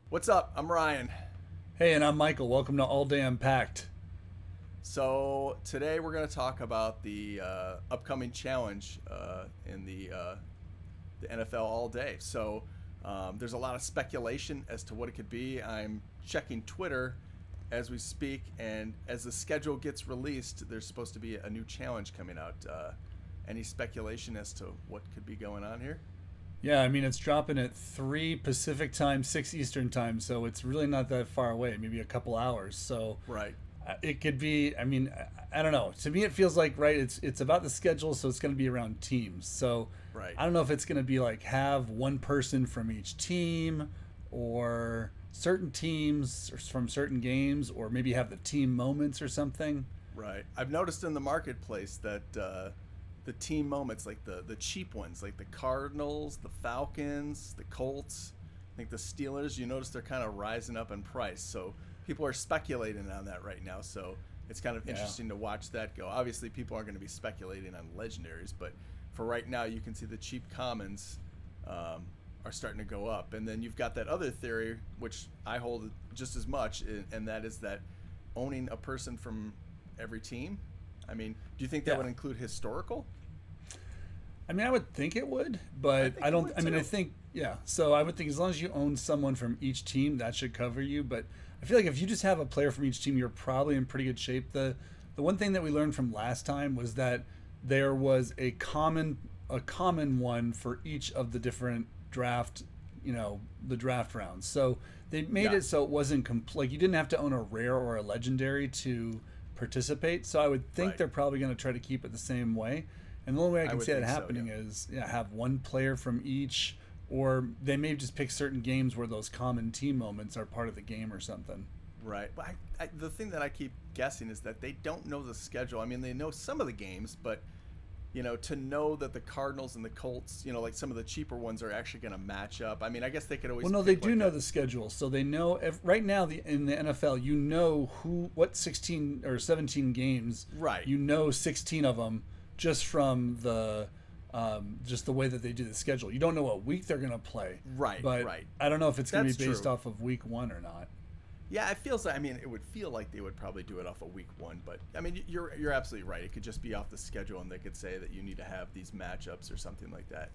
What's up? I'm Ryan. Hey, and I'm Michael. Welcome to AllDay Unpacked. So today we're going to talk about the upcoming challenge in the NFL All Day. There's a lot of speculation as to what it could be. I'm checking Twitter as we speak, and as the schedule gets released, there's supposed to be a new challenge coming out. Any speculation as to what could be going on here? Yeah, I mean, it's dropping at 3 Pacific time, 6 Eastern time, so it's really not that far away, maybe a couple hours. So Right. it could be, I mean, I don't know. To me, it feels like, right, it's about the schedule, so it's going to be around teams. So Right. I don't know if it's going to be like have one person from each team or certain teams or from certain games, or maybe have the team moments or something. Right. I've noticed in the marketplace that the team moments, like the cheap ones, like the Cardinals, the Falcons, the Colts, I think the Steelers, you notice they're kind of rising up in price. So people are speculating on that right now. So it's kind of Yeah. interesting to watch that go. Obviously, people aren't going to be speculating on legendaries, but for right now, you can see the cheap commons are starting to go up. And then you've got that other theory, which I hold just as much, and that is that owning a person from every team. I mean, do you think that Yeah. would include historical? I mean, I would think it would, I but think I it don't. would I mean, I too. think yeah. So I would think as long as you own someone from each team, that should cover you. But I feel like if you just have a player from each team, you're probably in pretty good shape. The one thing that we learned from last time was that there was a common one for each of the different draft, the draft rounds. So they made Yeah, it so it wasn't like you didn't have to own a rare or a legendary to participate. So I would think right. they're probably going to try to keep it the same way. And the only way I I can would see that think so. Yeah. happening is have one player from each, or they may just pick certain games where those common team moments are part of the game or something. Right. But the thing that I keep guessing is that they don't know the schedule. I mean, they know some of the games, but to know that the Cardinals and the Colts, like some of the cheaper ones are actually going to match up. I mean, I guess they could always Well, no, they pick do like know a the schedule, so they know right now in the NFL, what 16 or 17 games, right, 16 of them just from just the way that they do the schedule. You don't know what week they're going to play, right, but right. I don't know if it's going to That's be based true. off of week one or not. Yeah, it feels like. I mean, it would feel like they would probably do it off of week one, but I mean, you're absolutely right. It could just be off the schedule, and they could say that you need to have these matchups or something like that.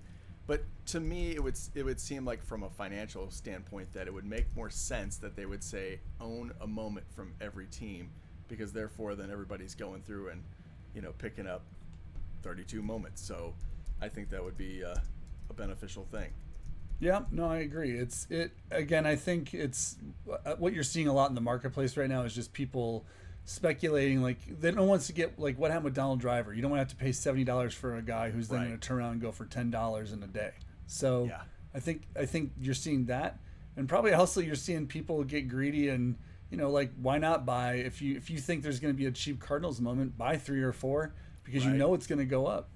But to me, it would seem like from a financial standpoint that it would make more sense that they would say own a moment from every team, because therefore then everybody's going through and picking up 32 moments. So I think that would be a beneficial thing. Yeah, no, I agree. It's it again. I think it's what you're seeing a lot in the marketplace right now is just people speculating. Like they don't want to get like what happened with Donald Driver. You don't want to have to pay $70 for a guy who's then Right. going to turn around and go for $10 in a day. So Yeah. I think you're seeing that, and probably also you're seeing people get greedy and like why not buy if you think there's going to be a cheap Cardinals moment, buy 3 or 4 because you Right. know it's going to go up.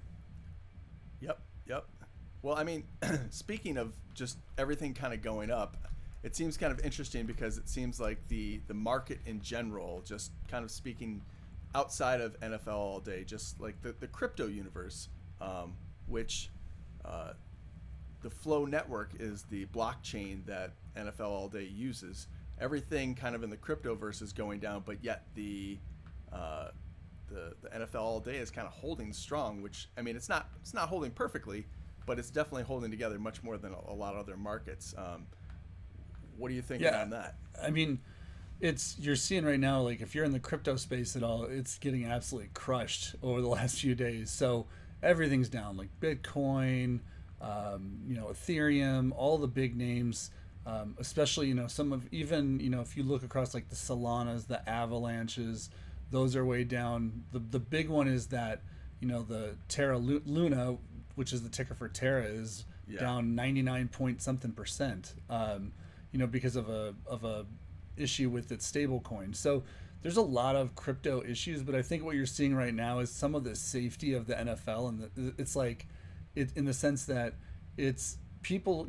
Yep, yep. Well, I mean, speaking of just everything kind of going up, it seems kind of interesting because it seems like the market in general, just kind of speaking outside of NFL all day, just like the crypto universe, which uh, the Flow network is the blockchain that NFL all day uses. Everything kind of in the cryptoverse is going down, but yet uh, the NFL all day is kind of holding strong. Which I mean, it's not holding perfectly, but it's definitely holding together much more than a lot of other markets. What are you thinking Yeah, on that? I mean, you're seeing right now, like if you're in the crypto space at all, it's getting absolutely crushed over the last few days. So everything's down, like Bitcoin, Ethereum, all the big names, especially some of even if you look across like the Solanas, the Avalanches, those are way down. The big one is that the Terra Luna, which is the ticker for Terra, is Yeah. down 99 point something percent. Because of a issue with its stable coin. So there's a lot of crypto issues, but I think what you're seeing right now is some of the safety of the NFL, and it's like it in the sense that it's people,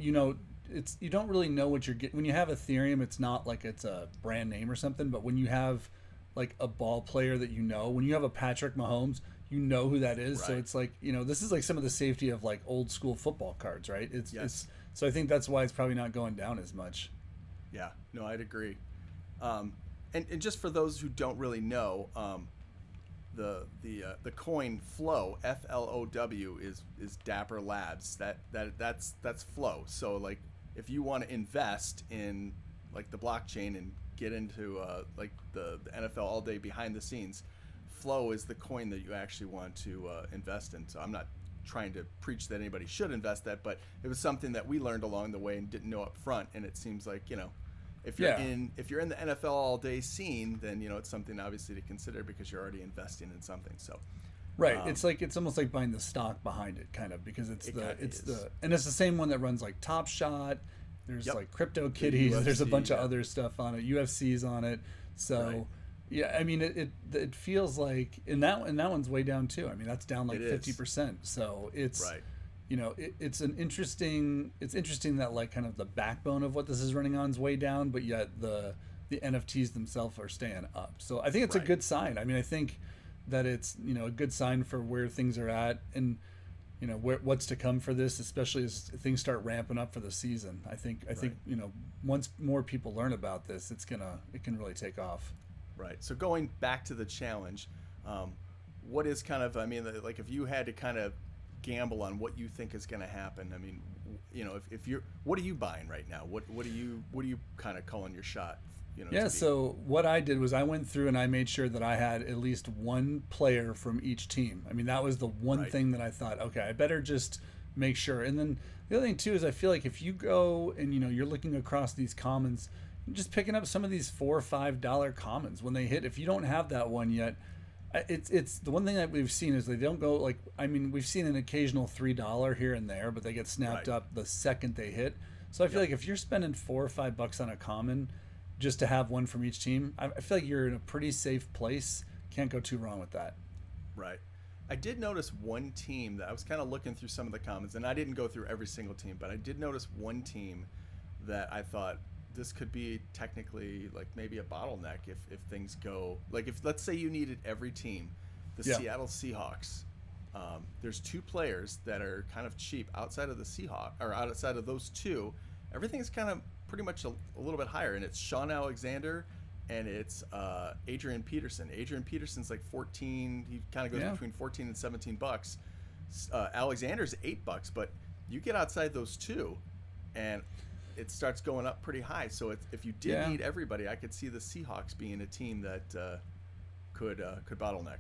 it's you don't really know what you're getting when you have Ethereum. It's not like it's a brand name or something, but when you have like a ball player that when you have a Patrick Mahomes, you know who that is. So Right. it's like this is like some of the safety of like old school football cards, right? It's Yes. so I think that's why it's probably not going down as much. Yeah, no, I'd agree. And just for those who don't really know, the coin Flow, FLOW, is Dapper Labs. That's Flow. So like if you want to invest in like the blockchain and get into like the NFL All Day behind the scenes, Flow is the coin that you actually want to invest in. So I'm not trying to preach that anybody should invest that, but it was something that we learned along the way and didn't know up front. And it seems like, if you're in the NFL All Day scene, then it's something obviously to consider because you're already investing in something. So right, it's almost like buying the stock behind it, kind of, because it's the same one that runs like Top Shot. There's like Crypto Kitties. UFC, there's a bunch of other stuff on it. UFC's on it. So. Right. Yeah, I mean it feels like and that one's way down too. I mean that's down like 50%. So it's right. It's interesting that like kind of the backbone of what this is running on is way down, but yet the NFTs themselves are staying up. So I think it's a good sign. I mean I think that it's a good sign for where things are at and what's to come for this, especially as things start ramping up for the season. I think once more people learn about this, it can really take off. Right. So going back to the challenge, what is kind of, like if you had to kind of gamble on what you think is going to happen, I mean, if you're, what are you buying right now? What are you kind of calling your shot? So what I did was I went through and I made sure that I had at least one player from each team. I mean, that was the one thing that I thought, okay, I better just make sure. And then the other thing too is I feel like if you go and you're looking across these commons, just picking up some of these $4 or $5 commons when they hit. If you don't have that one yet, it's the one thing that we've seen is they don't go like. I mean, we've seen an occasional $3 here and there, but they get snapped up the second they hit. So I feel like if you're spending $4 or $5 on a common, just to have one from each team, I feel like you're in a pretty safe place. Can't go too wrong with that. Right. I did notice one team that I was kind of looking through some of the commons, and I didn't go through every single team, but I did notice one team that I thought. This could be technically like maybe a bottleneck if things go like if let's say you needed every team, the Seattle Seahawks. There's two players that are kind of cheap outside of the Seahawks or outside of those two. Everything's kind of pretty much a little bit higher, and it's Sean Alexander and it's Adrienne Peterson. Adrienne Peterson's like 14. He kind of goes between 14 and $17. Alexander's $8, but you get outside those two, and it starts going up pretty high. So if you did need everybody, I could see the Seahawks being a team that could bottleneck.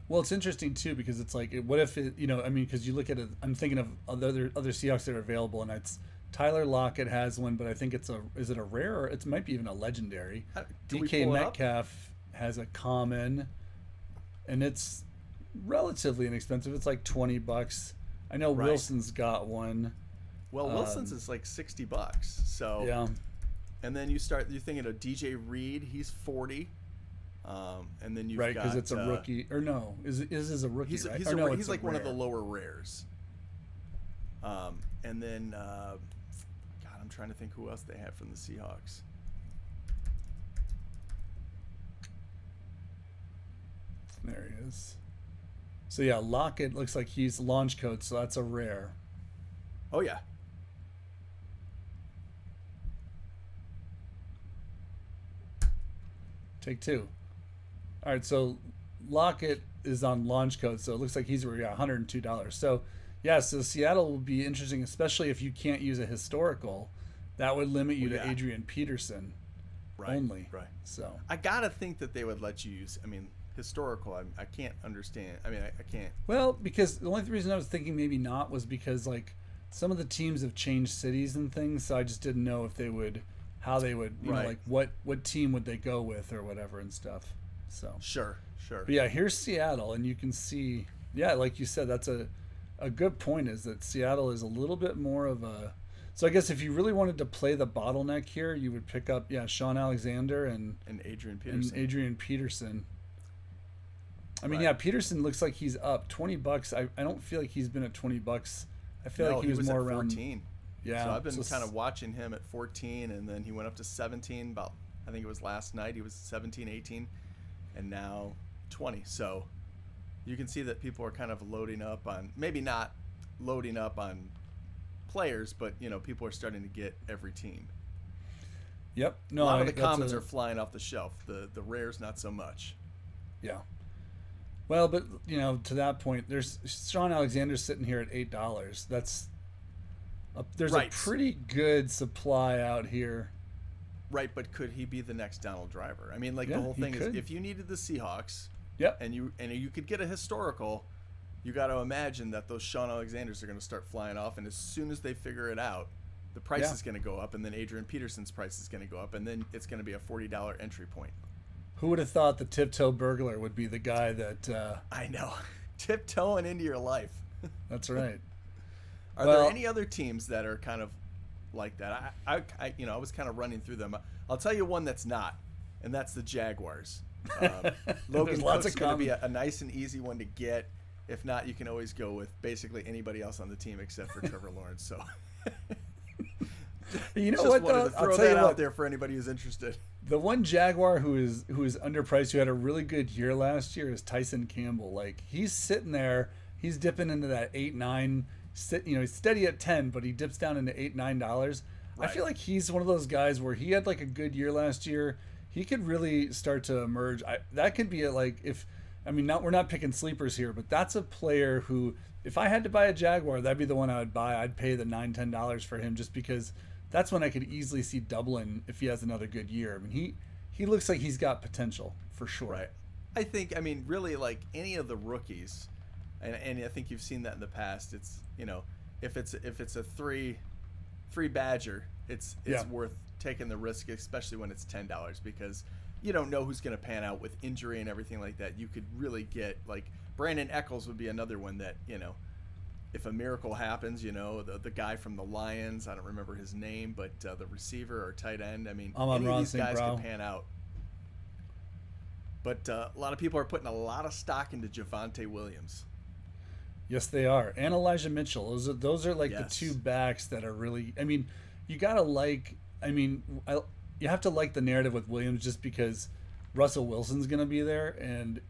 Well, it's interesting too because it's like, what if it, because you look at it. I'm thinking of other Seahawks that are available, and it's Tyler Lockett has one, but I think is it a rare or it might be even a legendary. DK Metcalf has a common, and it's relatively inexpensive. It's like $20. I know Wilson's got one. Well, Wilson's is like $60. So yeah. And then you're thinking of DJ Reed, he's 40. And then you've got because it's a rookie or no, is a rookie? He's like one of the lower rares. And then God, I'm trying to think who else they have from the Seahawks. There he is. So yeah, Lockett looks like he's launch code, so that's a rare. Oh yeah. Take two. All right, so Lockett is on launch code, so it looks like he's $102. So, yeah, so Seattle will be interesting, especially if you can't use a historical. That would limit you to Adrienne Peterson only. Right. So I gotta think that they would let you use. I mean, historical. I can't understand. I mean, I can't. Well, because the only reason I was thinking maybe not was because like some of the teams have changed cities and things, so I just didn't know if they would. How they would, you know, like what team would they go with or whatever and stuff. So sure. But yeah, here's Seattle, and you can see, like you said, that's a good point. Is that Seattle is a little bit more of a. So I guess if you really wanted to play the bottleneck here, you would pick up Sean Alexander and Adrienne Peterson. I mean, Peterson looks like he's up $20. I don't feel like he's been at $20. I feel like he was more at around 14. Yeah, so I've been kind of watching him at 14, and then he went up to 17 about, I think it was last night, he was 17, 18, and now 20. So you can see that people are kind of loading up on, maybe not loading up on players, but, people are starting to get every team. Yep. A No, lot of the commons are flying off the shelf. The rares, not so much. Yeah. Well, but to that point, there's Sean Alexander sitting here at $8. There's a pretty good supply out here. Right, but could he be the next Donald Driver? I mean, like, the whole thing is, if you needed the Seahawks, yep, and you could get a historical, you got to imagine that those Sean Alexanders are going to start flying off, and as soon as they figure it out, the price is going to go up, and then Adrienne Peterson's price is going to go up, and then it's going to be a $40 entry point. Who would have thought the tiptoe burglar would be the guy that... I know. Tiptoeing into your life. That's right. Are there any other teams that are kind of like that? I was kind of running through them. I'll tell you one that's not, and that's the Jaguars. Logan Cook's going to be a nice and easy one to get. If not, you can always go with basically anybody else on the team except for Trevor Lawrence. So, you know what? Though, I'll throw that out there for anybody who's interested. The one Jaguar who is underpriced, who had a really good year last year, is Tyson Campbell. Like, he's sitting there, he's dipping into that $8-9. He's steady at 10, but he dips down into $8-9. Right. I feel like he's one of those guys where he had like a good year last year. He could really start to emerge. That could be we're not picking sleepers here, but that's a player who, if I had to buy a Jaguar, that'd be the one I would buy. I'd pay the $9-10 for him just because that's when I could easily see doubling if he has another good year. I mean, he looks like he's got potential for sure. Right. I think, really, like any of the rookies, and I think you've seen that in the past. It's if it's a three badger, it's worth taking the risk, especially when it's $10, because you don't know who's going to pan out with injury and everything like that. You could really get, like, Brandon Eccles would be another one that, if a miracle happens, the guy from the Lions, I don't remember his name, but the receiver or tight end, any of these guys could pan out. But a lot of people are putting a lot of stock into Javonte Williams. Yes, they are. And Elijah Mitchell. Those are the two backs that are really, you got to you have to like the narrative with Williams just because Russell Wilson's going to be there and,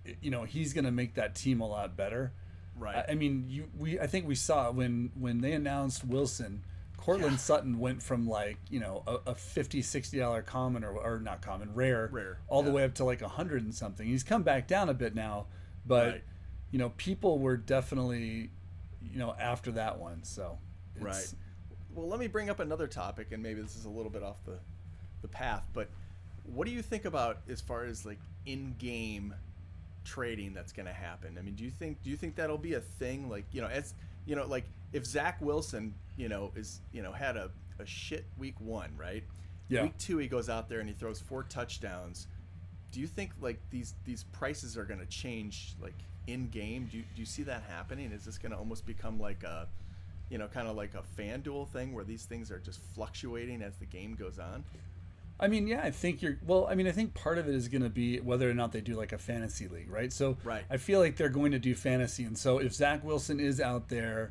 he's going to make that team a lot better. Right. I think we saw when they announced Wilson, Cortland Sutton went from a $50-$60 common or not common, rare all the way up to like 100 and something. He's come back down a bit now, but people were definitely after that one. So right. Well, let me bring up another topic, and maybe this is a little bit off the path, but what do you think about as far as like in-game trading that's going to happen? Do you think that'll be a thing? Like, like if Zach Wilson, had a shit week 1, right? Yeah. Week 2, he goes out there and he throws 4 touchdowns. Do you think like these prices are going to change like in game? Do you see that happening? Is this going to almost become like a, kind of like a FanDuel thing where these things are just fluctuating as the game goes on? I think part of it is going to be whether or not they do like a fantasy league, right? So right. I feel like they're going to do fantasy. And so if Zach Wilson is out there,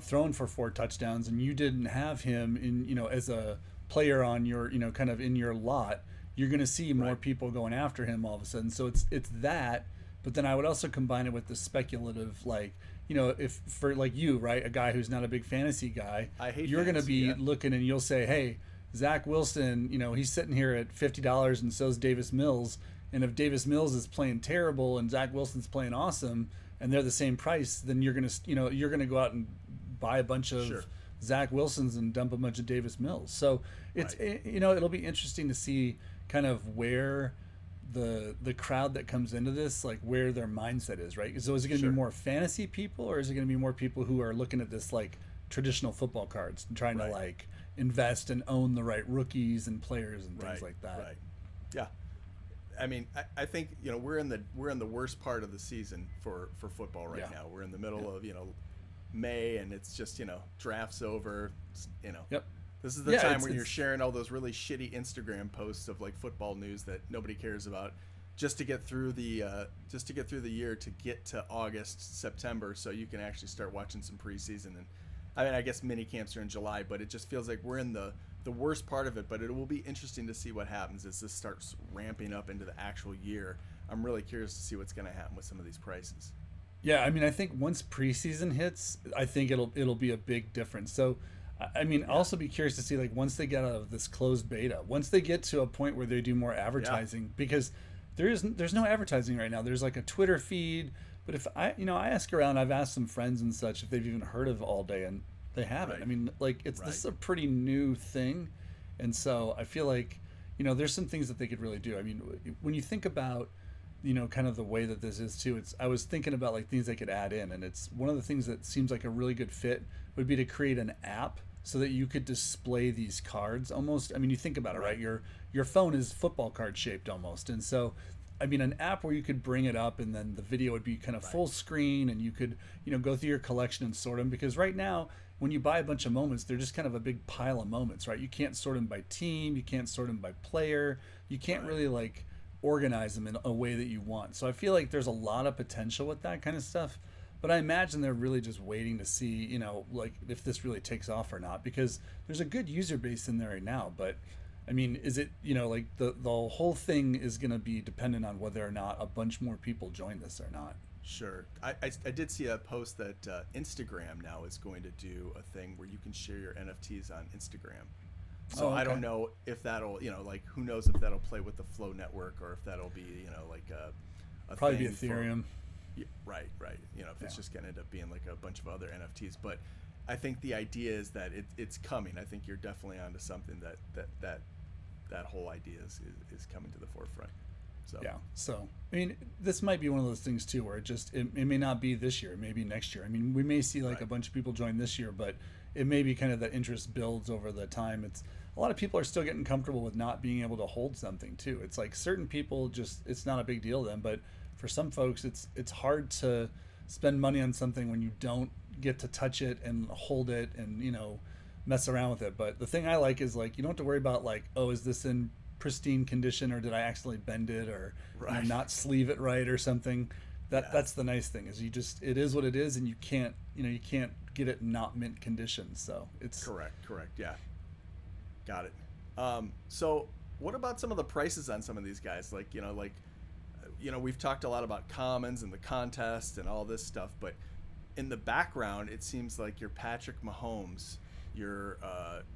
throwing for 4 touchdowns and you didn't have him in, as a player on your, kind of in your lot, you're going to see more people going after him all of a sudden. So it's that, but then I would also combine it with the speculative, like, if for like you, right, a guy who's not a big fantasy guy, you're going to be looking and you'll say, hey, Zach Wilson, he's sitting here at $50 and so's Davis Mills. And if Davis Mills is playing terrible and Zach Wilson's playing awesome and they're the same price, then you're going to go out and buy a bunch of Zach Wilsons and dump a bunch of Davis Mills. So it's, it'll be interesting to see kind of where the crowd that comes into this, like where their mindset is, right? So is it going to be more fantasy people or is it going to be more people who are looking at this like traditional football cards and trying to like invest and own the right rookies and players and things like that? Right. Yeah. I think we're in the worst part of the season for football right now. We're in the middle of May and it's just drafts over. Yep. This is the time when you're sharing all those really shitty Instagram posts of like football news that nobody cares about, just to get through the year, to get to August, September, so you can actually start watching some preseason. And I guess mini camps are in July, but it just feels like we're in the worst part of it. But it will be interesting to see what happens as this starts ramping up into the actual year. I'm really curious to see what's going to happen with some of these prices. Yeah, I think once preseason hits, I think it'll be a big difference. So I mean, I'll also be curious to see, like, once they get out of this closed beta, once they get to a point where they do more advertising, because there's no advertising right now. There's like a Twitter feed, but if I ask around, I've asked some friends and such if they've even heard of AllDay, and they haven't. Right. I mean, like, this Right. is a pretty new thing, and so I feel like, there's some things that they could really do. I mean, when you think about, kind of the way that this is too, I was thinking about like things they could add in, and it's one of the things that seems like a really good fit would be to create an app so that you could display these cards almost. I mean, you think about it, right? Your phone is football card shaped almost, and so I mean, an app where you could bring it up and then the video would be kind of full screen, and you could, go through your collection and sort them. Because right now, when you buy a bunch of moments, they're just kind of a big pile of moments, right? You can't sort them by team, you can't sort them by player, you can't really like organize them in a way that you want. So I feel like there's a lot of potential with that kind of stuff. But I imagine they're really just waiting to see, like if this really takes off or not, because there's a good user base in there right now. But I mean, is it, like the whole thing is going to be dependent on whether or not a bunch more people join this or not. Sure. I did see a post that Instagram now is going to do a thing where you can share your NFTs on Instagram. So I don't know if that'll, like, who knows if that'll play with the Flow network, or if that'll be, like a probably be thing Ethereum. Right. If it's just going to end up being like a bunch of other NFTs. But I think the idea is that it's coming. I think you're definitely onto something that whole idea is coming to the forefront. So yeah. So I mean, this might be one of those things too, where it may not be this year, maybe next year. I mean, we may see like a bunch of people join this year, but it may be kind of the interest builds over the time. It's a lot of people are still getting comfortable with not being able to hold something too. It's like certain people it's not a big deal to them, but for some folks, it's hard to spend money on something when you don't get to touch it and hold it and mess around with it. But the thing I like is, like, you don't have to worry about like, oh, is this in pristine condition, or did I accidentally bend it, or not sleeve it right or something. That's the nice thing, is it is what it is, and you can't get it in not mint condition. So it's correct. Yeah, got it. So what about some of the prices on some of these guys? Like, we've talked a lot about commons and the contest and all this stuff, but in the background, it seems like your Patrick Mahomes, your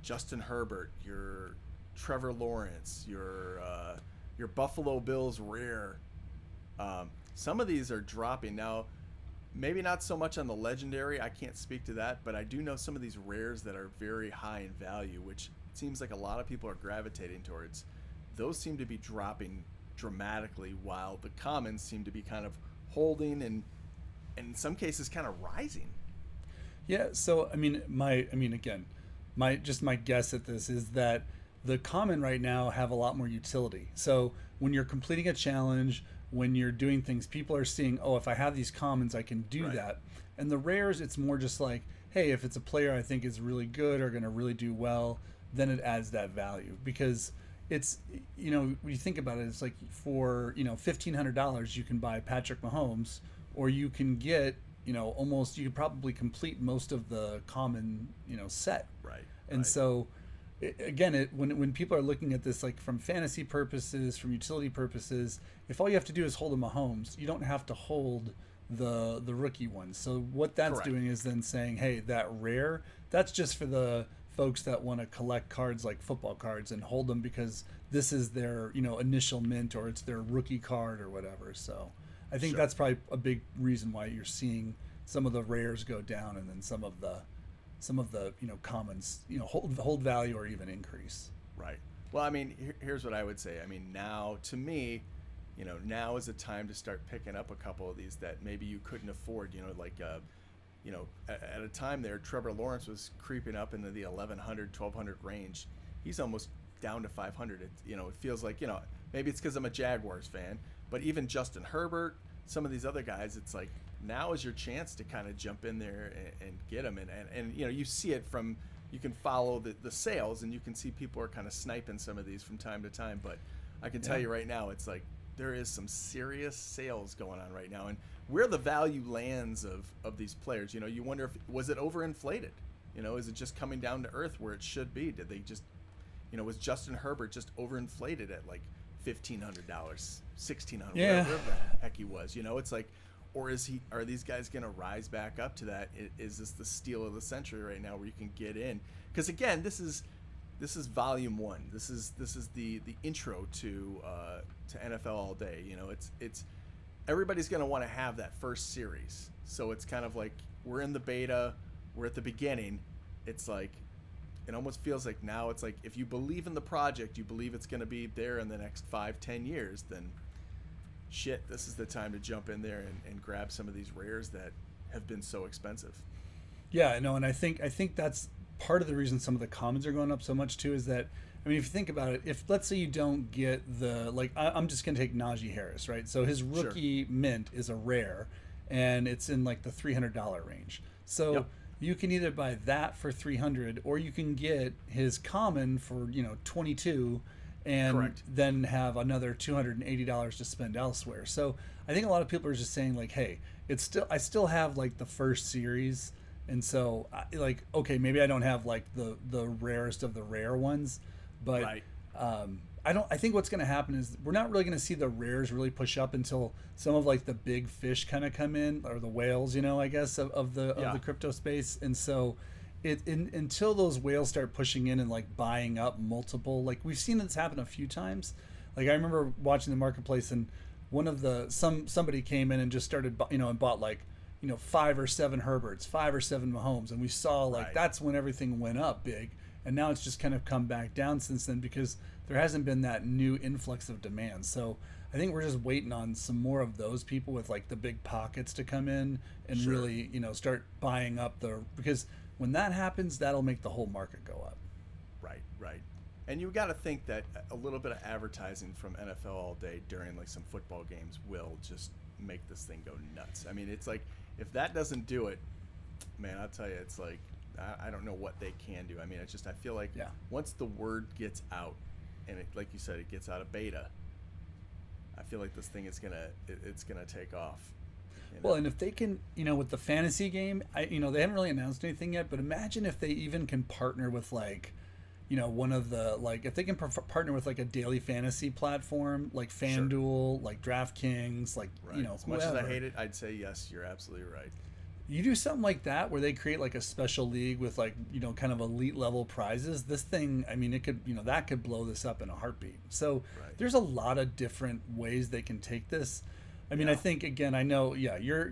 Justin Herbert, your Trevor Lawrence, your Buffalo Bills rare. Some of these are dropping now. Maybe not so much on the legendary. I can't speak to that, but I do know some of these rares that are very high in value, which it seems like a lot of people are gravitating towards. Those seem to be dropping dramatically, while the commons seem to be kind of holding and in some cases kind of rising. Yeah. So I mean, again, my guess at this is that the common right now have a lot more utility. So when you're completing a challenge, when you're doing things, people are seeing, oh, if I have these commons, I can do that. And the rares, it's more just like, hey, if it's a player I think is really good or going to really do well, then it adds that value. Because it's, when you think about it, it's like for, $1,500, you can buy Patrick Mahomes, or you can get, almost, you could probably complete most of the common, set. Right. And so, again, when people are looking at this, like from fantasy purposes, from utility purposes, if all you have to do is hold a Mahomes, you don't have to hold the rookie ones. So what that's doing is then saying, hey, that rare, that's just for the folks that want to collect cards like football cards and hold them because this is their initial mint, or it's their rookie card or whatever. So I think that's probably a big reason why you're seeing some of the rares go down, and then some of the commons hold value or even increase. Right. Well, I mean, here's what I would say. I mean, now to me, now is the time to start picking up a couple of these that maybe you couldn't afford. At a time there, Trevor Lawrence was creeping up into the 1,100, 1,200 range. He's almost down to 500. It feels like, maybe it's because I'm a Jaguars fan, but even Justin Herbert, some of these other guys, it's like, now is your chance to kind of jump in there and get them. And you see it from, you can follow the sales, and you can see people are kind of sniping some of these from time to time. But I can tell you right now, it's like there is some serious sales going on right now. And where the value lands of these players, you wonder if, was it overinflated? Is it just coming down to earth where it should be? Did they just, was Justin Herbert just overinflated at like $1,500, $1,600, whatever the heck he was? It's like, or are these guys going to rise back up to that? Is this the steal of the century right now where you can get in? Because again, this is volume 1. This is the intro to NFL All Day. You know, it's everybody's going to want to have that first series. So it's kind of like we're in the beta, we're at the beginning. It's like it almost feels like now it's like if you believe in the project, you believe it's going to be there in the next 5-10 years, then shit, this is the time to jump in there and grab some of these rares that have been so expensive. Yeah, no, and I think that's part of the reason some of the commons are going up so much too, is that, I mean, if you think about it, if let's say you don't get I'm just going to take Najee Harris, right? So his rookie mint is a rare, and it's in like the $300 range. So you can either buy that for $300, or you can get his common for, $22, and then have another $280 to spend elsewhere. So I think a lot of people are just saying like, hey, I still have like the first series. And so like, okay, maybe I don't have like the rarest of the rare ones, but I think what's going to happen is we're not really going to see the rares really push up until some of like the big fish kind of come in, or the whales, I guess of the crypto space. And so until those whales start pushing in and like buying up multiple, like we've seen this happen a few times. Like I remember watching the marketplace, and one of somebody came in and just started, and bought like, 5 or 7 Herberts, 5 or 7 Mahomes. And we saw like, that's when everything went up big. And now it's just kind of come back down since then, because there hasn't been that new influx of demand. So I think we're just waiting on some more of those people with like the big pockets to come in and really, start buying up because when that happens, that'll make the whole market go up. Right. And you got to think that a little bit of advertising from NFL All Day during like some football games will just make this thing go nuts. I mean, it's like, if that doesn't do it, man, I'll tell you, it's like, I don't know what they can do. I mean, it's just, I feel like once the word gets out, and it, like you said, it gets out of beta, I feel like this thing is it's gonna take off. Well, and if they can, with the fantasy game, they haven't really announced anything yet, but imagine if they even can partner with like, one of the, like, if they can partner with like a daily fantasy platform, like FanDuel, like DraftKings, like, as much as I hate it, I'd say yes, you're absolutely right. You do something like that where they create like a special league with like, kind of elite level prizes. This thing, I mean, it could, that could blow this up in a heartbeat. So there's a lot of different ways they can take this. I mean, I think, again, I know, you're,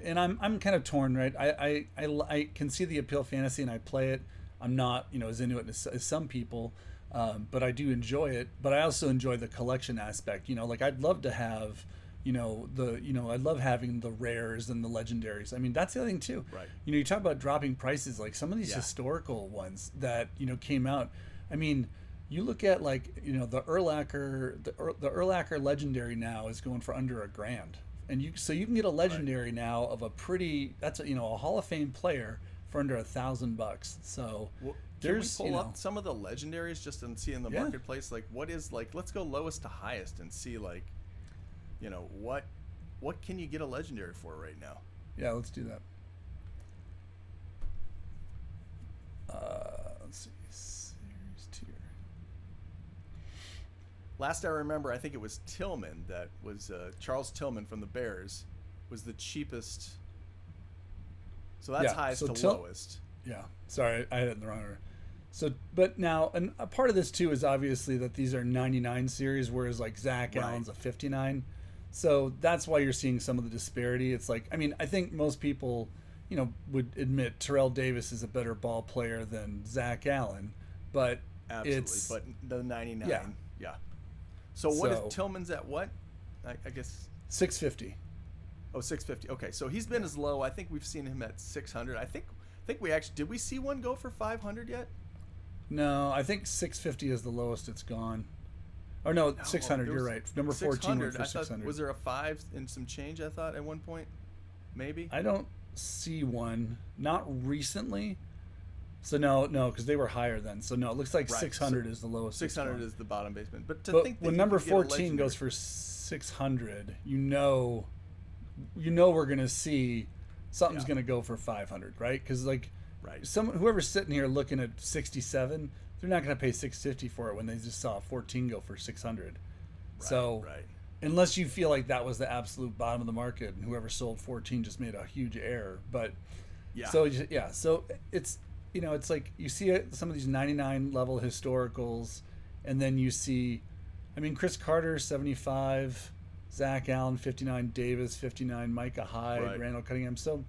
and I'm kind of torn, right? I can see the appeal of fantasy and I play it. I'm not, as into it as some people, but I do enjoy it. But I also enjoy the collection aspect. Like I'd love to have, I love having the rares and the legendaries. I mean, that's the other thing too. Right. You talk about dropping prices, like some of these historical ones that, came out. I mean, you look at like, the Urlacher legendary now is going for under $1,000. And you can get a legendary now of a pretty, that's a Hall of Fame player for under $1,000. So there's, can we pull up some of the legendaries just and see in the marketplace, like what is like, let's go lowest to highest and see like, what can you get a legendary for right now? Yeah, let's do that. Let's see. Series tier. Last I remember, I think it was Tillman that was Charles Tillman from the Bears was the cheapest. So that's highest to lowest. Yeah. Sorry, I had it in the wrong order. So, but now, and a part of this too is obviously that these are 99 series, whereas like Zach Allen's a 59. So that's why you're seeing some of the disparity. It's like, I mean, I think most people, would admit Terrell Davis is a better ball player than Zach Allen, but but the 99. Yeah. So what is Tillman's at what? I guess 650. Oh, 650. Okay. So he's been as low. I think we've seen him at 600. I think we actually, did we see one go for 500 yet? No, I think 650 is the lowest it's gone. Oh no, 600. You're right. Number 14 went for 600. Was there a 5 and some change? I thought at one point, maybe. I don't see one. Not recently. So no, because they were higher then. So no, it looks like 600 is the lowest. 600 is the bottom basement. But think that when number 14 goes for 600, we're gonna see something's gonna go for 500, right? Because whoever's sitting here looking at 67. They're not going to pay $650 for it when they just saw 14 go for $600. unless you feel like that was the absolute bottom of the market and whoever sold 14 just made a huge error. But so it's, it's like you see some of these 99 level historicals, and then you see, I mean, Chris Carter 75, Zach Allen 59, Davis 59, Micah Hyde, Randall Cunningham. So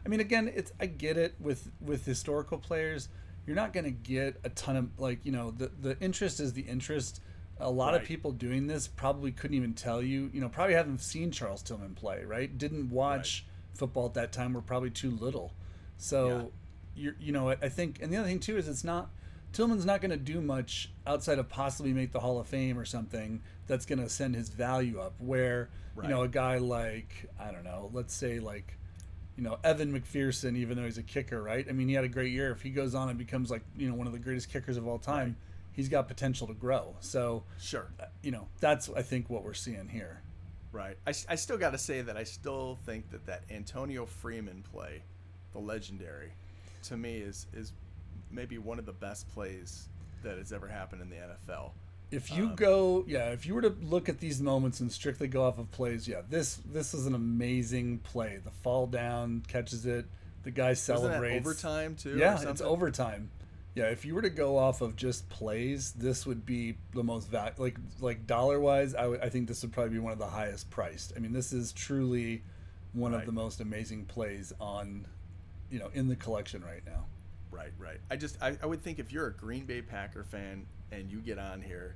I mean, again, I get it with historical players. You're not going to get a ton of, like, the interest is the interest. A lot of people doing this probably couldn't even tell you, probably haven't seen Charles Tillman play, right? Didn't watch football at that time, were probably too little. So, I think, and the other thing too is Tillman's not going to do much outside of possibly make the Hall of Fame or something that's going to send his value up, where, a guy like, I don't know, let's say like, Evan McPherson, even though he's a kicker, right? I mean, he had a great year. If he goes on and becomes like, one of the greatest kickers of all time, he's got potential to grow. So, that's, I think, what we're seeing here. Right. I still got to say that I still think that Antonio Freeman play, the legendary, to me is maybe one of the best plays that has ever happened in the NFL. If you if you were to look at these moments and strictly go off of plays, this is an amazing play. The fall down, catches it, the guy celebrates. Wasn't that overtime too? Yeah, it's overtime. Yeah, if you were to go off of just plays, this would be the most like dollar wise. I think this would probably be one of the highest priced. I mean, this is truly one of the most amazing plays on, in the collection right now. Right. I would think if you're a Green Bay Packer fan and you get on here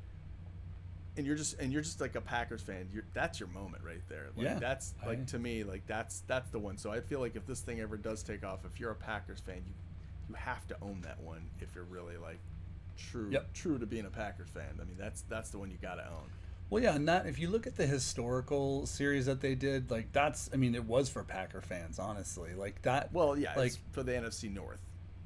and you're just like a Packers fan, that's your moment right there. Like, that's like, to me, like that's the one. So I feel like if this thing ever does take off, if you're a Packers fan, you have to own that one if you're really like true to being a Packers fan. I mean, that's the one you got to own. Well, yeah, and that, if you look at the historical series that they did, like it was for Packer fans, honestly. Like that. Well, yeah, like, it's for the NFC North.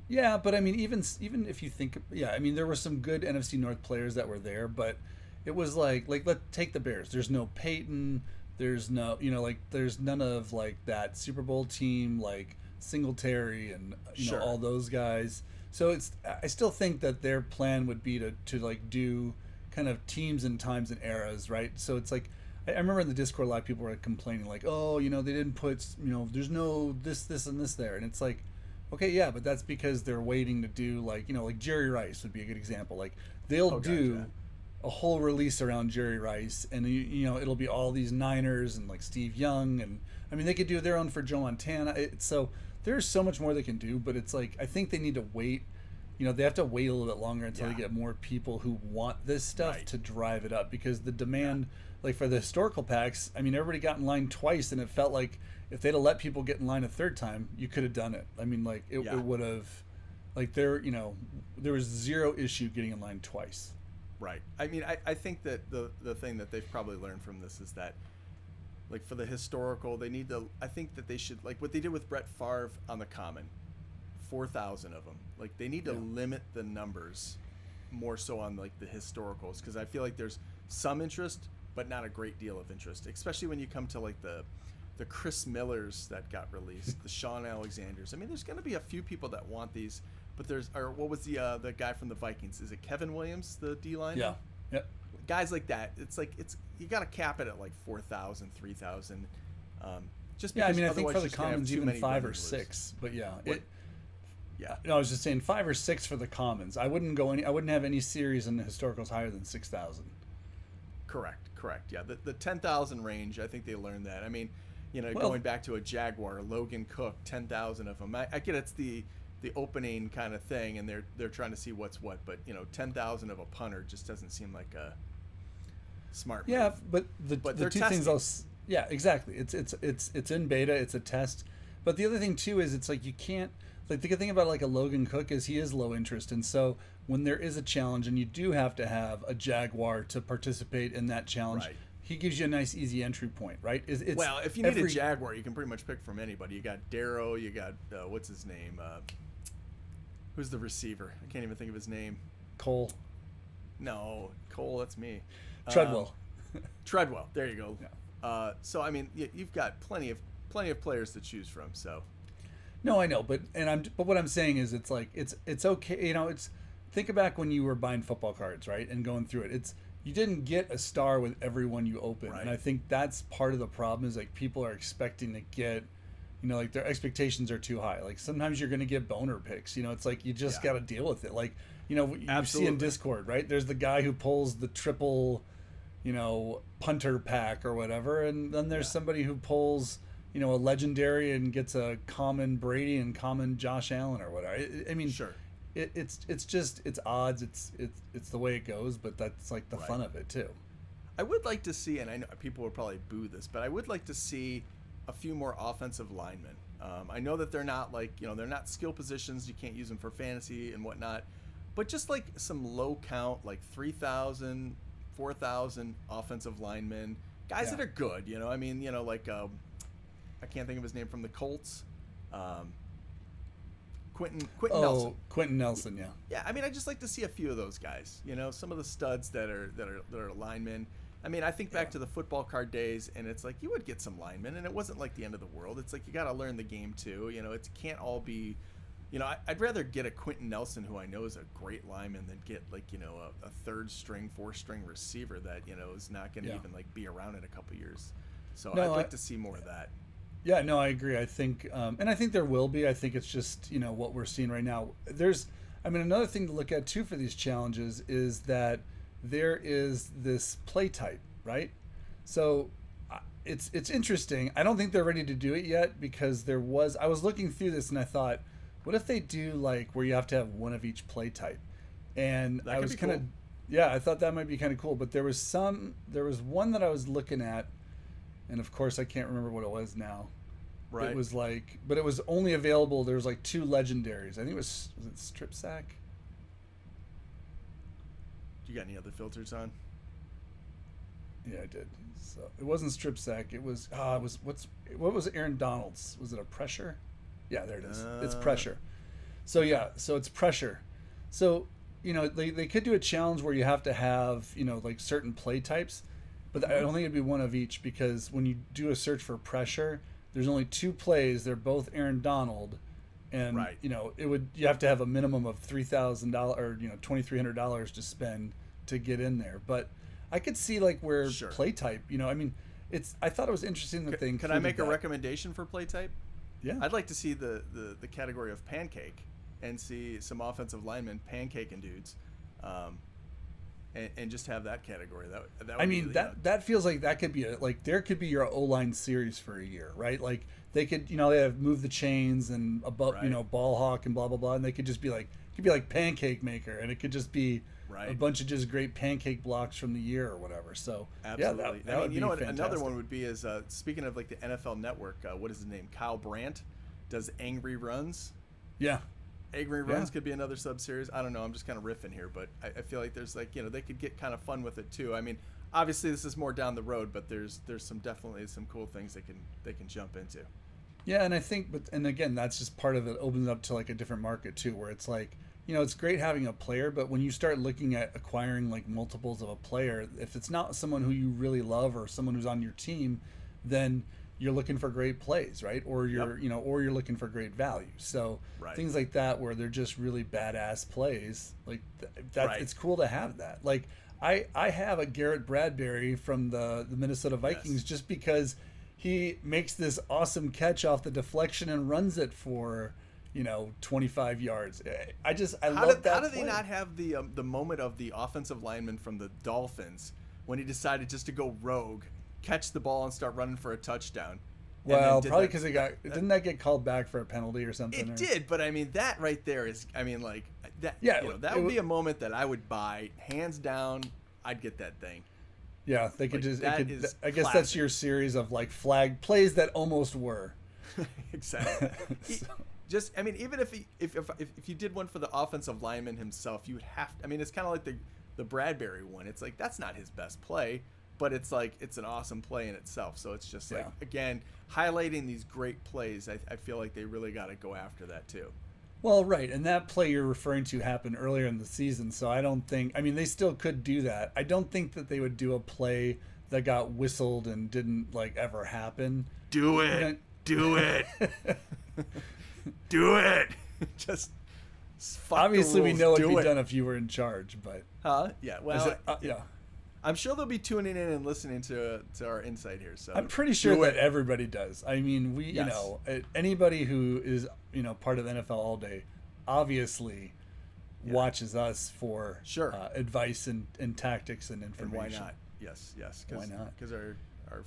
Yeah, but I mean, even if you think, I mean, there were some good NFC North players that were there, but it was like let's take the Bears. There's no Peyton. There's no, there's none of like that Super Bowl team like Singletary and all those guys. So I still think that their plan would be to like do kind of teams and times and eras, right? So it's like, I remember in the Discord a lot of people were complaining like, oh, they didn't put, there's no this and this there, and it's like, okay, yeah, but that's because they're waiting to do like Jerry Rice would be a good example. Like they'll do a whole release around Jerry Rice, and it'll be all these Niners and like Steve Young, and I mean they could do their own for Joe Montana. So there's so much more they can do, but it's like I think they need to wait. They have to wait a little bit longer until they get more people who want this stuff to drive it up, because the demand, like for the historical packs, I mean everybody got in line twice, and it felt like if they'd have let people get in line a third time, you could have done it. I mean, like it would have, like there was zero issue getting in line twice. Right. I mean, I think that the thing that they've probably learned from this is that, like for the historical, they need to. I think that they should, like what they did with Brett Favre on the Common, 4,000 of them. Like they need to limit the numbers more so on like the historicals, because I feel like there's some interest, but not a great deal of interest, especially when you come to like the Chris Millers that got released, the Sean Alexanders. I mean, there's going to be a few people that want these, but what was the guy from the Vikings? Is it Kevin Williams, the D-line? Yeah. Guys like that. It's like you got to cap it at like 4,000, 3,000. Just because I mean, I think for the Commons even 5 or 6, but No, I was just saying 5 or 6 for the Commons. I wouldn't have any series in the historicals higher than 6,000. Correct. Yeah, the 10,000 range. I think they learned that. I mean, going back to a Jaguar, Logan Cook, 10,000 of them. I get it's the opening kind of thing, and they're trying to see what's what, but 10,000 of a punter just doesn't seem like a smart move. Yeah, but the two things exactly. It's in beta. It's a test. But the other thing too is it's like you can't, like the good thing about like a Logan Cook is he is low interest, and so when there is a challenge and you do have to have a Jaguar to participate in that challenge, he gives you a nice easy entry point, right? Well, if you need a Jaguar, you can pretty much pick from anybody. You got Darrow, you got what's his name? Who's the receiver? I can't even think of his name. Cole. No, Cole. That's me. Treadwell. Treadwell. There you go. Yeah. So I mean, you've got plenty of players to choose from. So. No, I know, but what I'm saying is it's like it's okay. Think back when you were buying football cards, right, and going through it. you didn't get a star with everyone you open. Right. And I think that's part of the problem is like people are expecting to get, like their expectations are too high. Like sometimes you're going to get boner picks, it's like you just got to deal with it. Like, you see in Discord, right? There's the guy who pulls the triple, punter pack or whatever. And then there's somebody who pulls, a legendary and gets a common Brady and common Josh Allen or whatever. I mean, sure. It's odds. It's the way it goes, but that's like the fun of it too. I would like to see, and I know people would probably boo this, but I would like to see a few more offensive linemen. I know that they're not they're not skill positions. You can't use them for fantasy and whatnot, but just like some low count, like 3,000, 4,000 offensive linemen, guys that are good. I can't think of his name from the Colts. Quentin Nelson. Quentin Nelson, yeah. Yeah, I mean, I just like to see a few of those guys. Some of the studs that are linemen. I mean, I think back to the football card days, and it's like you would get some linemen, and it wasn't like the end of the world. It's like you got to learn the game too. It can't all be. I'd rather get a Quentin Nelson, who I know is a great lineman, than get a third string, fourth string receiver that is not going to even be around in a couple years. So I'd like to see more of that. Yeah, no, I agree. I think, and I think there will be. I think it's just what we're seeing right now. Another thing to look at too for these challenges is that there is this play type, right? So it's interesting. I don't think they're ready to do it yet because I was looking through this and I thought, what if they do like where you have to have one of each play type? And I was kind of, I thought that might be kind of cool. But there was one that I was looking at. And of course, I can't remember what it was now. Right. It was but it was only available. There was like 2 legendaries. I think was it Strip Sack? You got any other filters on? Yeah, I did. So it wasn't Strip Sack. It was what was Aaron Donald's? Was it a pressure? Yeah, there it is. It's pressure. So so it's pressure. So they could do a challenge where you have to have like certain play types. But I don't think it'd be one of each because when you do a search for pressure, there's only 2 plays. They're both Aaron Donald, and you have to have a minimum of $3,000 or $2,300 to spend to get in there. But I could see like where play type. I thought it was interesting that they. Can I make a recommendation for play type? Yeah, I'd like to see the category of pancake and see some offensive linemen pancaking dudes. And just have that category. That feels like that could be there could be your O-line series for a year, right? Like they could, they have Move the Chains and above, Ball Hawk and blah blah blah, and they could just be like, it could be like Pancake Maker, and it could just be a bunch of just great pancake blocks from the year or whatever. So absolutely, that would be what fantastic. Another one would be is speaking of like the NFL Network. What is his name? Kyle Brandt does Angry Runs. Yeah. Angry Runs could be another sub-series. I don't know. I'm just kind of riffing here, but I feel like there's they could get kind of fun with it too. I mean, obviously this is more down the road, but there's definitely some cool things they can jump into. Yeah, and I think, and again, that's just part of it. Opens up to like a different market too, where it's like it's great having a player, but when you start looking at acquiring like multiples of a player, if it's not someone who you really love or someone who's on your team, then you're looking for great plays, right? Or you're or you're looking for great value. So things like that where they're just really badass plays, like that. It's cool to have that. Like I have a Garrett Bradbury from the Minnesota Vikings just because he makes this awesome catch off the deflection and runs it for 25 yards. I love that. How do they not have the moment of the offensive lineman from the Dolphins when he decided just to go rogue, catch the ball and start running for a touchdown? Well, probably because didn't that get called back for a penalty or something? It did, but I mean that right there is, that. Yeah, that would be a moment that I would buy hands down. I'd get that thing. Yeah, they could I guess classic. That's your series of like flag plays that almost were. Exactly. Even if you did one for the offensive lineman himself, you would have to. I mean, it's kind of like the Bradbury one. It's like that's not his best play, but it's like it's an awesome play in itself. So it's just like again highlighting these great plays. I feel like they really got to go after that too. Well, right, and that play you're referring to happened earlier in the season, so I don't think. I mean, they still could do that. I don't think that they would do a play that got whistled and didn't like ever happen. Do it. Do it. Do it. Just fuck obviously the rules. We know it'd be done if you were in charge, but yeah. Well, yeah. I'm sure they'll be tuning in and listening to our insight here. So I'm pretty sure that everybody does. I mean, we, Yes. anybody who is, part of NFL All Day, obviously watches us for Sure. Advice and tactics and And information. why not? Yes. Why not? Because our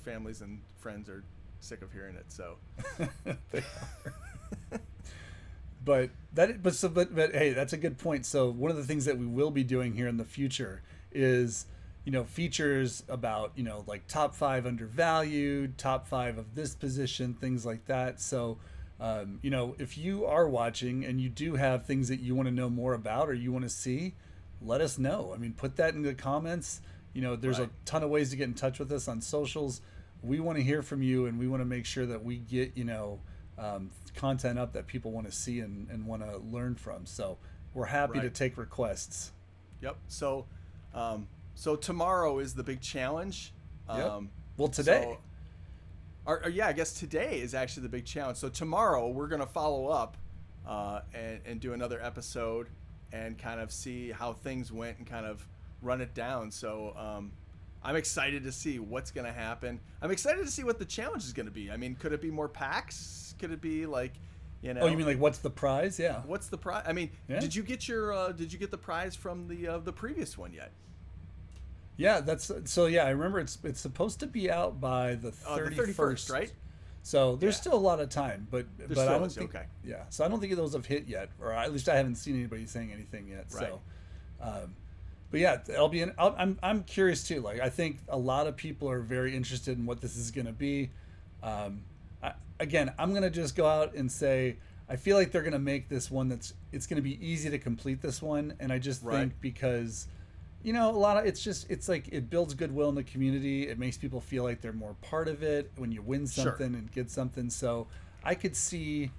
families and friends are sick of hearing it. So. They are. But hey, that's a good point. So one of the things that we will be doing here in the future is, features about, like top 5 undervalued, top 5 of this position, things like that. So, if you are watching and you do have things that you want to know more about or you want to see, let us know. I mean, put that in the comments. There's a ton of ways to get in touch with us on socials. We want to hear from you, and we want to make sure that we get, content up that people want to see and want to learn from. So we're happy to take requests. Yep. So tomorrow is the big challenge. Yep. Well, today. I guess today is actually the big challenge. So tomorrow we're going to follow up and do another episode and kind of see how things went and kind of run it down. So I'm excited to see what's going to happen. I'm excited to see what the challenge is going to be. I mean, could it be more packs? Could it be like, Oh, you mean like what's the prize? Yeah. What's the prize? I mean, did you get the prize from the previous one yet? Yeah, I remember it's supposed to be out by the 31st, right? So there's still a lot of time, but I don't think okay. Yeah, so I don't think those have hit yet, or at least I haven't seen anybody saying anything yet. Right. So, but yeah, I'm curious too. Like, I think a lot of people are very interested in what this is going to be. I'm going to just go out and say I feel like they're going to make this one it's going to be easy to complete this one, and I just think because. A lot of it's like it builds goodwill in the community. It makes people feel like they're more part of it when you win something and get something. So I could see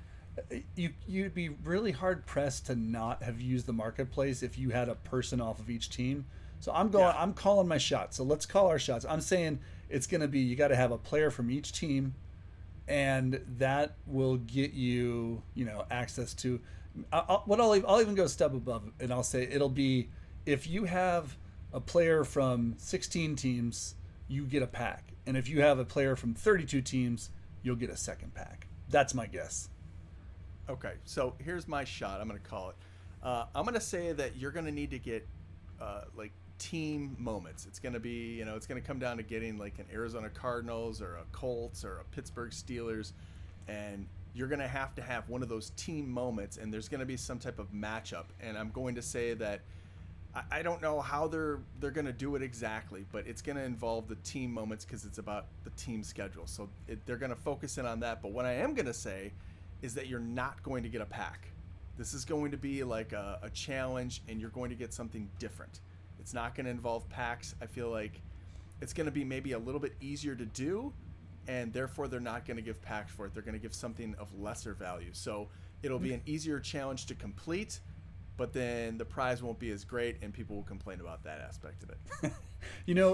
you'd be really hard pressed to not have used the marketplace if you had a person off of each team. So I'm calling my shot. So let's call our shots. I'm saying it's going to be, you got to have a player from each team, and that will get you, access to I'll even go a step above, and I'll say it'll be, if you have a player from 16 teams, you get a pack. And if you have a player from 32 teams, you'll get a second pack. That's my guess. Okay, so here's my shot. I'm going to call it. I'm going to say that you're going to need to get like team moments. It's going to be, it's going to come down to getting like an Arizona Cardinals or a Colts or a Pittsburgh Steelers. And you're going to have one of those team moments, and there's going to be some type of matchup. And I'm going to say that I don't know how they're going to do it exactly, but it's going to involve the team moments because it's about the team schedule. So they're going to focus in on that. But what I am going to say is that you're not going to get a pack. This is going to be like a challenge, and you're going to get something different. It's not going to involve packs. I feel like it's going to be maybe a little bit easier to do, and therefore they're not going to give packs for it. They're going to give something of lesser value. So it'll be an easier challenge to complete, but then the prize won't be as great, and people will complain about that aspect of it.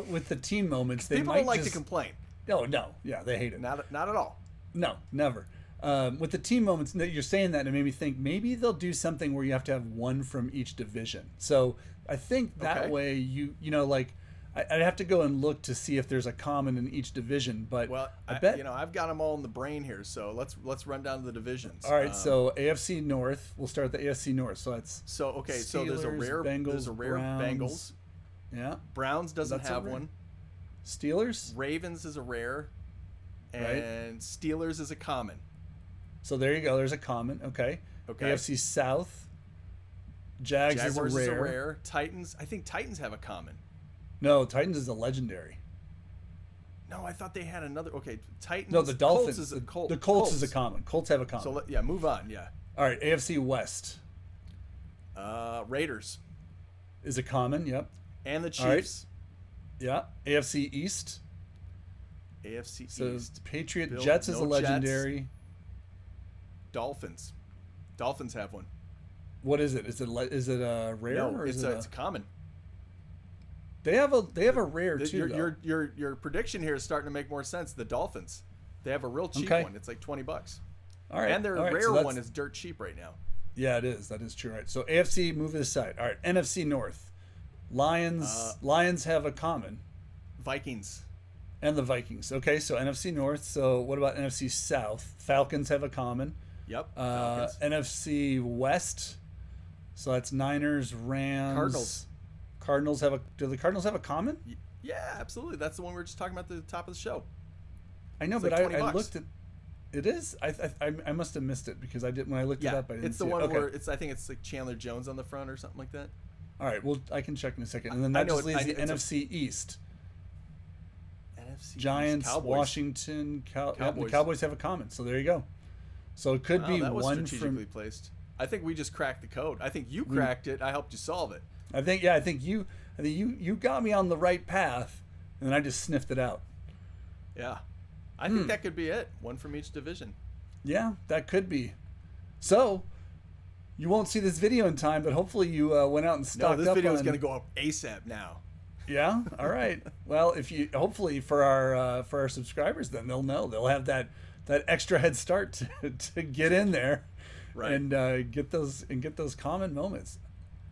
With the team moments, people don't like to complain. Oh, no. Yeah, they hate it. Not at all. No, never. With the team moments, you're saying that, and it made me think maybe they'll do something where you have to have one from each division. So I think that way I'd have to go and look to see if there's a common in each division. But I bet I've got them all in the brain here. So let's run down to the divisions. All right. So AFC North. We'll start with the AFC North. So that's so there's a rare Bengals. Yeah. Browns doesn't have one. Steelers. Ravens is a rare, and Steelers is a common. So there you go. There's a common. Okay. AFC South. Jaguars is a rare. Titans. I think Titans have a common. No, Titans is a legendary. No, I thought they had another. Okay, Titans. No, the Dolphins. Colts is a the Colts is a common. Colts have a common. So move on. Yeah. All right, AFC West. Raiders is a common. Yep. And the Chiefs. Yeah. AFC East. So Patriot Jets is a legendary. Jets. Dolphins have one. What is it? Is it a rare? No, or it's a common. They have a rare too. Your prediction here is starting to make more sense. The Dolphins, they have a real cheap one. It's like $20. All right, and their rare one is dirt cheap right now. Yeah, it is. That is true. Right. So AFC, move this aside. All right, NFC North. Lions have a common. Vikings. And the Vikings. Okay, so NFC North. So what about NFC South? Falcons have a common. Yep. NFC West. So that's Niners, Rams. Cardinals. Do the Cardinals have a common? Yeah, absolutely. That's the one we were just talking about at the top of the show. I know, It's but like I $20. looked at. It is. I must have missed it because I did when I looked it up. I didn't it's the see one it. Okay. where I think it's like Chandler Jones on the front or something like that. All right. Well, I can check in a second, and then I that know just leaves the it's NFC East. NFC Giants, Cowboys. Washington, the Cowboys. Cowboys have a common. So there you go. So it could be that was one strategically from. placed. I think we just cracked the code. I think you cracked it. I helped you solve it. I think you got me on the right path, and then I just sniffed it out. Yeah, I think that could be it. One from each division. Yeah, that could be. So, you won't see this video in time, but hopefully you went out and stocked up. No, this video is on... going to go up ASAP now. Yeah. All right. Well, if you hopefully for our subscribers, then they'll know they'll have that extra head start to get in there, right, and get those common moments.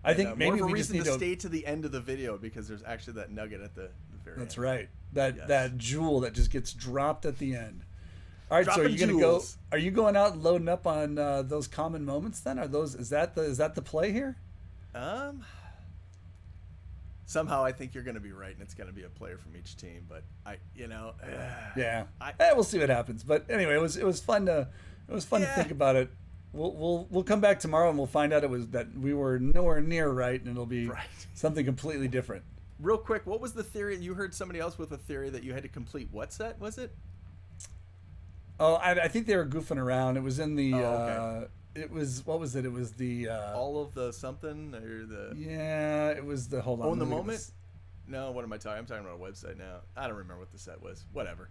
I think maybe more of a we just reason need to stay to the end of the video because there's actually that nugget at the very That's end. right. That jewel that just gets dropped at the end. All right, so are you going out and loading up on those common moments then? Is that the play here? Somehow I think you're going to be right, and it's going to be a player from each team. But we'll see what happens. But anyway, it was fun to think about it. We'll come back tomorrow and we'll find out that we were nowhere near right, and it'll be something completely different. Real quick, what was the theory? You heard somebody else with a theory that you had to complete what set was it? Oh, I think they were goofing around. It was in the. Okay. It was what was it? It was the. All of the something or the. Yeah, it was the. Hold on. Own the moment. No, what am I talking? I'm talking about a website now. I don't remember what the set was. Whatever.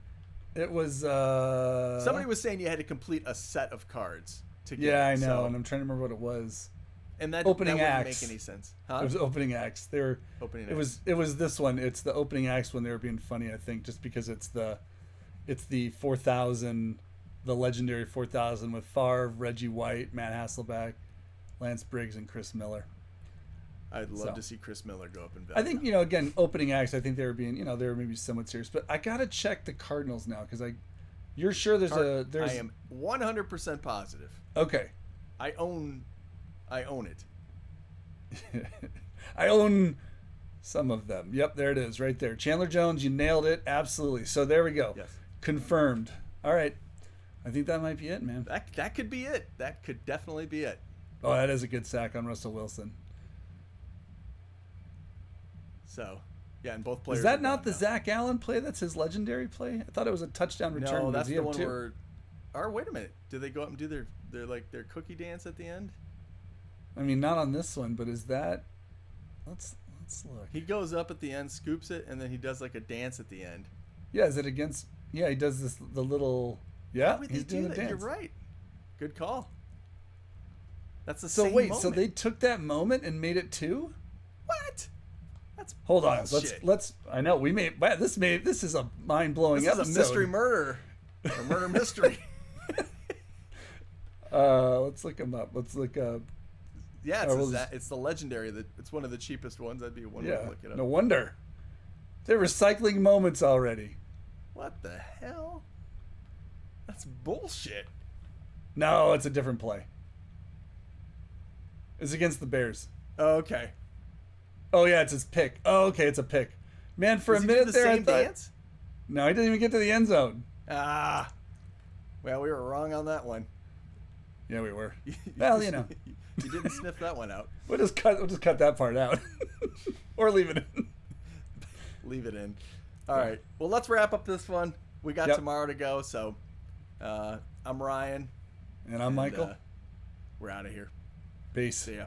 It was. Somebody was saying you had to complete a set set of cards to get. Yeah, I know, and I'm trying to remember what it was. And that opening that wouldn't acts. make any sense. Huh? It was opening acts. They were. Opening it acts. was this one. It's the opening acts when they were being funny. I think just because it's the 4,000. The legendary 4,000 with Favre, Reggie White, Matt Hasselbeck, Lance Briggs, and Chris Miller. I'd love to see Chris Miller go up in value. I think, again, opening acts, I think they were being, they were maybe somewhat serious. But I got to check the Cardinals now because you're sure there's I am 100% positive. Okay. I own it. I own some of them. Yep, there it is right there. Chandler Jones, you nailed it. Absolutely. So there we go. Yes. Confirmed. All right. I think that might be it, man. That could be it. That could definitely be it. Oh, that is a good sack on Russell Wilson. So, yeah, and both players. Is that not the Zach Allen play? That's his legendary play? I thought it was a touchdown return. No, that's the one where. Or wait a minute. Do they go up and do their cookie dance at the end? I mean, not on this one, but is that? Let's look. He goes up at the end, scoops it, and then he does like a dance at the end. Yeah, is it against? Yeah, he does the little. Yeah, he's doing the dance. You're right. Good call. That's the same moment. So wait, so they took that moment and made it two? What? That's hold on. Let's. I know we made. This is a mind blowing episode. This is a mystery murder, a murder mystery. Let's look them up. Let's look up. Yeah, it's the legendary. It's one of the cheapest ones. That'd be one way to look it up. No wonder. They're recycling moments already. What the hell? That's bullshit. No, it's a different play. It's against the Bears. Oh, okay. Oh yeah, it's his pick. Oh, okay, it's a pick. Man, for a minute there, I thought. Dance? No, he didn't even get to the end zone. Ah, well, we were wrong on that one. Yeah, we were. Well, you didn't sniff that one out. We'll just cut that part out, or leave it in. Leave it in. All right. Well, let's wrap up this one. We got tomorrow to go, so I'm Ryan. And I'm Michael. We're out of here. Peace. See ya.